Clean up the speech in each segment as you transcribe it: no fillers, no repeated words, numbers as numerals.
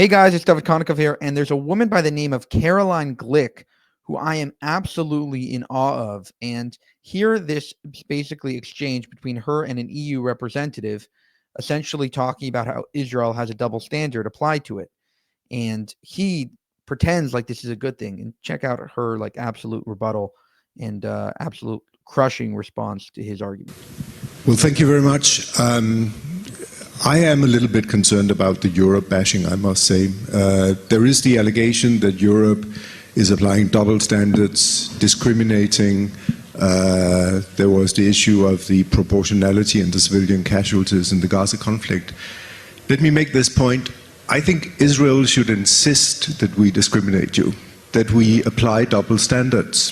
Hey guys, it's Dovid Konikov here, and there's a woman by the name of Caroline Glick who I am absolutely in awe of. And here, this basically exchange between her and an EU representative, essentially talking about how Israel has a double standard applied to it. And he pretends like this is a good thing. And check out her like absolute rebuttal and absolute crushing response to his argument. Well, thank you very much. I am a little bit concerned about the Europe bashing, I must say. There is the allegation that Europe is applying double standards, discriminating. There was the issue of the proportionality and the civilian casualties in the Gaza conflict. Let me make this point. I think Israel should insist that we discriminate you, that we apply double standards.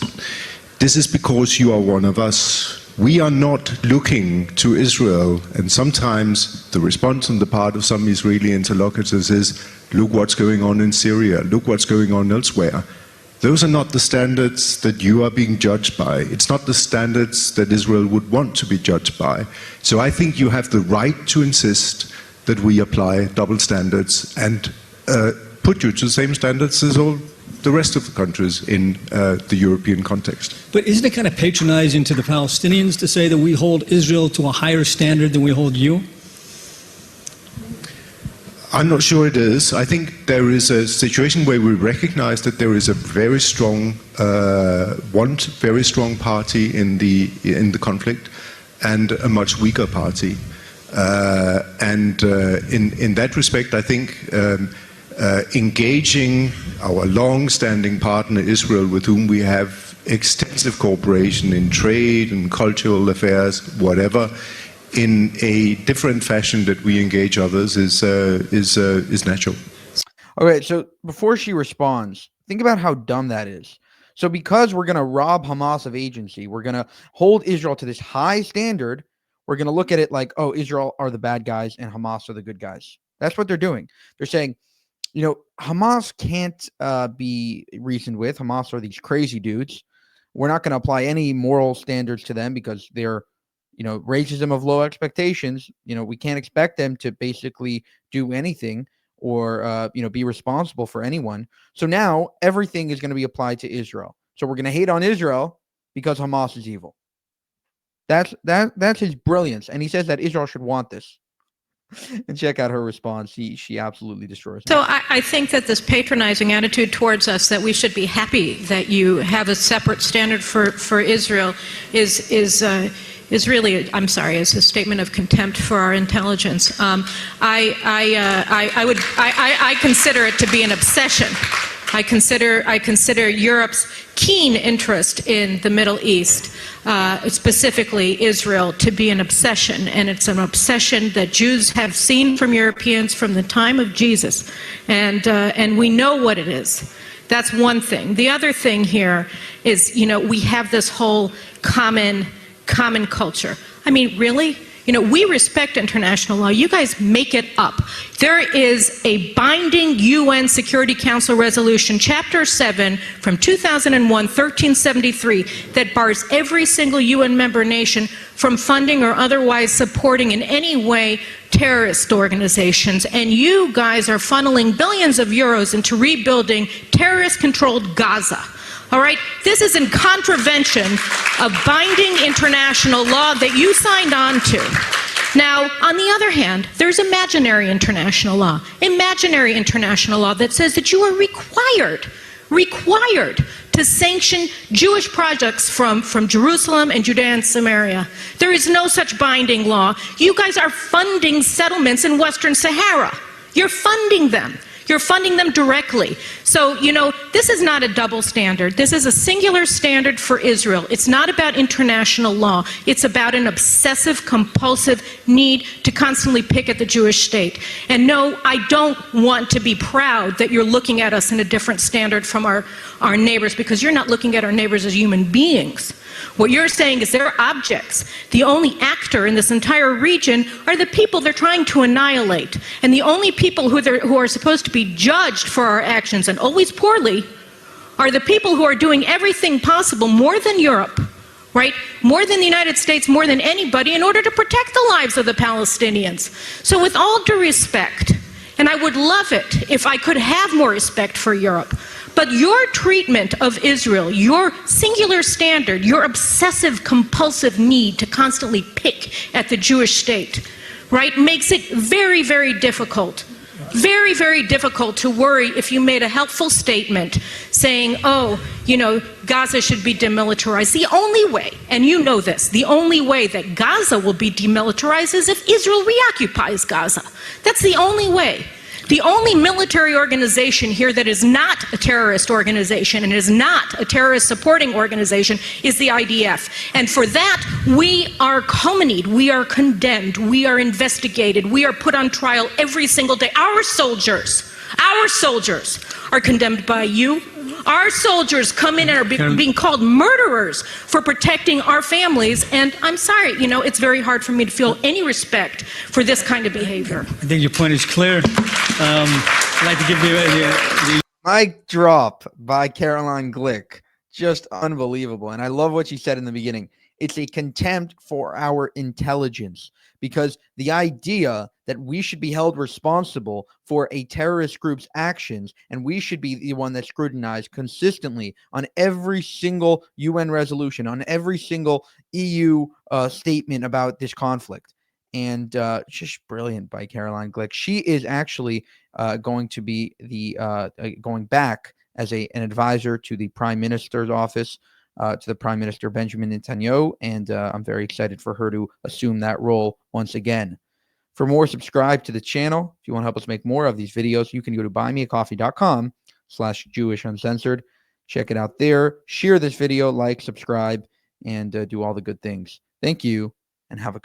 This is because you are one of us. We are not looking to Israel, and sometimes the response on the part of some Israeli interlocutors is, look what's going on in Syria, look what's going on elsewhere. Those are not the standards that you are being judged by. It's not the standards that Israel would want to be judged by. So I think you have the right to insist that we apply double standards and put you to the same standards as all the rest of the countries in the European context. But isn't it kind of patronizing to the Palestinians to say that we hold Israel to a higher standard than we hold you? I'm not sure it is. I think there is a situation where we recognize that there is a very strong, one very strong party in the conflict and a much weaker party. In that respect, I think engaging our long-standing partner Israel, with whom we have extensive cooperation in trade and cultural affairs, whatever, in a different fashion that we engage others is natural. Okay, so before she responds, think about how dumb that is. So because we're going to rob Hamas of agency, we're going to hold Israel to this high standard, we're going to look at it like, oh, Israel are the bad guys and Hamas are the good guys. That's what they're doing. They're saying, you know, Hamas can't be reasoned with. Hamas are these crazy dudes. We're not going to apply any moral standards to them because they're, you know, racism of low expectations. You know, we can't expect them to basically do anything or, you know, be responsible for anyone. So now everything is going to be applied to Israel. So we're going to hate on Israel because Hamas is evil. That's his brilliance. And he says that Israel should want this. And check out her response. She absolutely destroys it. So I think that this patronizing attitude towards us, that we should be happy that you have a separate standard for Israel, is really, I'm sorry, is a statement of contempt for our intelligence. I consider it to be an obsession. I consider Europe's keen interest in the Middle East, specifically Israel, to be an obsession, and it's an obsession that Jews have seen from Europeans from the time of Jesus, and we know what it is. That's one thing. The other thing here is, you know, we have this whole common culture. I mean, really? You know, we respect international law. You guys make it up. There is a binding UN Security Council resolution, Chapter 7 from 2001, 1373, that bars every single UN member nation from funding or otherwise supporting in any way terrorist organizations. And you guys are funneling billions of euros into rebuilding terrorist-controlled Gaza. All right, this is in contravention of binding international law that you signed on to. Now, on the other hand, there's imaginary international law that says that you are required to sanction Jewish projects from Jerusalem and Judea and Samaria. There is no such binding law. You guys are funding settlements in Western Sahara. You're funding them. You're funding them directly. So, you know, this is not a double standard. This is a singular standard for Israel. It's not about international law. It's about an obsessive, compulsive need to constantly pick at the Jewish state. And no, I don't want to be proud that you're looking at us in a different standard from our neighbors, because you're not looking at our neighbors as human beings. What you're saying is they're objects. The only actor in this entire region are the people they're trying to annihilate. And the only people who are supposed to be judged for our actions, and always poorly, are the people who are doing everything possible, more than Europe, right? More than the United States, more than anybody, in order to protect the lives of the Palestinians. So with all due respect, And I would love it if I could have more respect for Europe. But your treatment of Israel, your singular standard, your obsessive compulsive need to constantly pick at the Jewish state, right, makes it very, very difficult. Very, very difficult to worry if you made a helpful statement saying, oh, you know, Gaza should be demilitarized. The only way, and you know this, the only way that Gaza will be demilitarized is if Israel reoccupies Gaza. That's the only way. The only military organization here that is not a terrorist organization and is not a terrorist supporting organization is the IDF. And for that, we are calumnied, we are condemned, we are investigated, we are put on trial every single day. Our soldiers are condemned by you. Our soldiers come in and are being called murderers for protecting our families. And I'm sorry, you know, it's very hard for me to feel any respect for this kind of behavior. I think your point is clear. I'd like to give the Mic drop by Caroline Glick. Just unbelievable. And I love what she said in the beginning. It's a contempt for our intelligence, because the idea that we should be held responsible for a terrorist group's actions and we should be the one that's scrutinized consistently on every single UN resolution, on every single EU statement about this conflict. And just brilliant by Caroline Glick. She is actually going to be the going back as an advisor to the Prime Minister's office, to the Prime Minister Benjamin Netanyahu, and I'm very excited for her to assume that role once again. For more, subscribe to the channel. If you want to help us make more of these videos, you can go to buymeacoffee.com/JewishUncensored. Check it out there. Share this video, like, subscribe, and do all the good things. Thank you, and have a good one.